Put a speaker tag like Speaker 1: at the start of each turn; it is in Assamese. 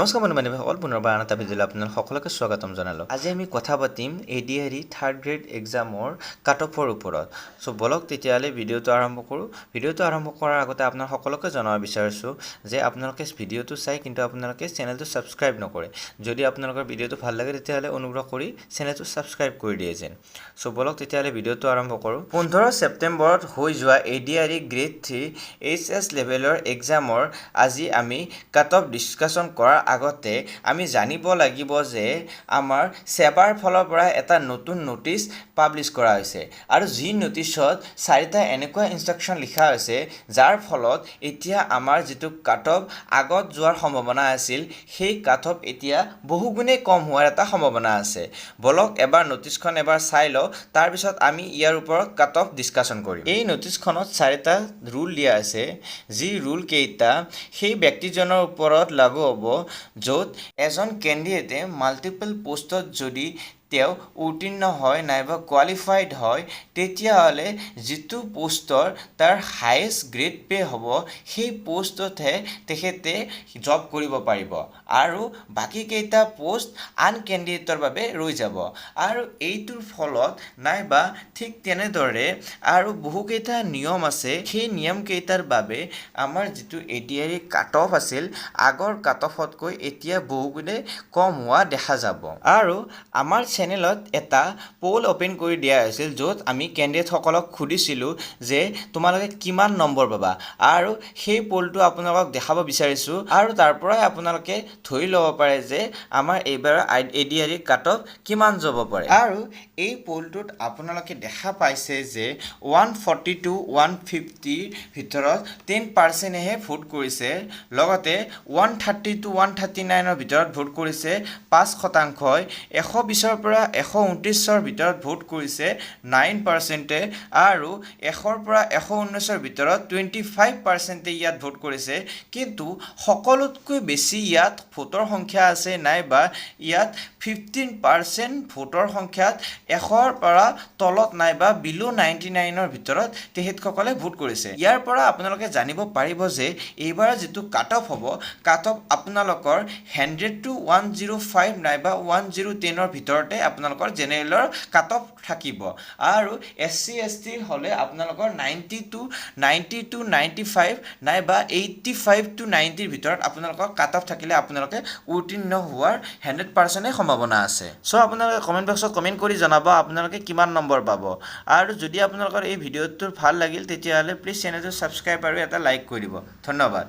Speaker 1: নমস্কাৰ বন্ধু-বান্ধৱীসকল, পুনৰবাৰ আন এটা ভিডিঅ'লৈ আপোনালোক সকলোকে স্বাগতম জনালোঁ। আজি আমি কথা পাতিম ADRE থাৰ্ড গ্ৰেড এক্সামৰ কাট অফৰ ওপৰত। বলক তেতিয়াহ'লে ভিডিঅ'টো আৰম্ভ কৰোঁ। ভিডিঅ'টো আৰম্ভ কৰাৰ আগতে আপোনাক সকলোকে জনাব বিচাৰিছোঁ যে আপোনালোকে ভিডিঅ'টো চাই কিন্তু আপোনালোকে চেনেলটো ছাবস্ক্ৰাইব নকৰে। যদি আপোনালোকৰ ভিডিঅ'টো ভাল লাগে তেতিয়াহ'লে অনুগ্ৰহ কৰি চেনেলটো ছাবস্ক্ৰাইব কৰি দিয়ে যেন। বলক তেতিয়াহ'লে ভিডিঅ'টো আৰম্ভ কৰোঁ। 15 ছেপ্টেম্বৰত হৈ যোৱা ADRE গ্ৰেড 3 HS লেভেলৰ এক্সামৰ আজি আমি কাট অফ ডিছকাশ্যন কৰাৰ আগতে আমি জানিব লাগিব যে আমাৰ সেবাৰ ফালৰ পৰা এটা নতুন নোটিছ পাব্লিছ কৰা হৈছে আৰু যি নোটিছত চাৰিটা এনেকুৱা ইনষ্ট্ৰাকশ্যন লিখা হৈছে যাৰ ফলত এতিয়া আমাৰ যিটো কাট অফ আগত যোৱাৰ সম্ভাৱনা আছিল সেই কাট অফ এতিয়া বহুগুণে কম হোৱাৰ এটা সম্ভাৱনা আছে। বলক এবাৰ নোটিছখন এবাৰ চাই লওঁ, তাৰপিছত আমি ইয়াৰ ওপৰত কাট অফ ডিছকাশ্যন কৰিম। এই নোটিছখনত চাৰিটা ৰুল দিয়া আছে, যি ৰুল কেইটা সেই ব্যক্তিজনৰ ওপৰত লাগু হ'ব য'ত এজন কেণ্ডিডেটে মাল্টিপল পোষ্টত যদি তেওঁ উত্তীৰ্ণ হয় নাইবা কোৱালিফাইড হয় তেতিয়াহ'লে যিটো পোষ্টৰ তাৰ হায়েষ্ট গ্ৰেড পে' হ'ব সেই পোষ্টতহে তেখেতে জব কৰিব পাৰিব আৰু বাকীকেইটা পোষ্ট আন কেণ্ডিডেটৰ বাবে ৰৈ যাব। আৰু এইটোৰ ফলত নাইবা ঠিক তেনেদৰে আৰু বহুকেইটা নিয়ম আছে, সেই নিয়মকেইটাৰ বাবে আমাৰ যিটো ADRE কাট অফ আছিল আগৰ কাট অফতকৈ এতিয়া বহুগুণে কম হোৱা দেখা যাব। আৰু আমাৰ চেনেলত এটা প'ল অপেন কৰি দিয়া হৈছিল য'ত আমি কেণ্ডিডেটসকলক সুধিছিলোঁ যে তোমালোকে কিমান নম্বৰ পাবা, আৰু সেই প'লটো আপোনালোকক দেখাব বিচাৰিছোঁ আৰু তাৰ পৰাই আপোনালোকে ধৰি ল'ব পাৰে যে আমাৰ এইবাৰ ADRE কাট অফ কিমান যাব পাৰে। আৰু এই প'লটোত আপোনালোকে দেখা পাইছে যে 140 to 150 ভিতৰত 10%হে ভোট কৰিছে, লগতে 130 to 139ৰ ভিতৰত ভোট কৰিছে 5%, 120ৰ পৰা 129ৰ ভিতৰত ভোট কৰিছে 9%, আৰু 100ৰ পৰা 119ৰ ভিতৰত 25%, ইয়াত ভোট কৰিছে। কিন্তু সকলোতকৈ বেছি ইয়াত ভোটৰ সংখ্যা আছে নাইবা ইয়াত 15% ভোটৰ সংখ্যাত 100ৰ পৰা তলত নাইবা বিল' 99ৰ ভিতৰত তেখেতসকলে ভোট কৰিছে। ইয়াৰ পৰা আপোনালোকে জানিব পাৰিব যে এইবাৰ যিটো কাট অফ হ'ব, কাট অফ আপোনালোকৰ 100 to 105 নাইবা 1010ৰ ভিতৰতে আপোনালোকৰ জেনেৰেলৰ কাট অফ থাকিব। আৰু SC ST হ'লে আপোনালোকৰ 90 to 95 নাইবা 85 to 90ৰ ভিতৰত আপোনালোকৰ কাট অফ থাকিলে আপোনালোকে উত্তীৰ্ণ হোৱাৰ 100%হে সম্ভাৱনা আছে। আপোনালোকে কমেণ্ট বক্সত কমেণ্ট কৰি জনাব আপোনালোকে কিমান নম্বৰ পাব। আৰু যদি আপোনালোকৰ এই ভিডিঅ'টো ভাল লাগিল তেতিয়াহ'লে প্লিজ চেনেলটো ছাবস্ক্ৰাইব আৰু এটা লাইক কৰি দিব। ধন্যবাদ।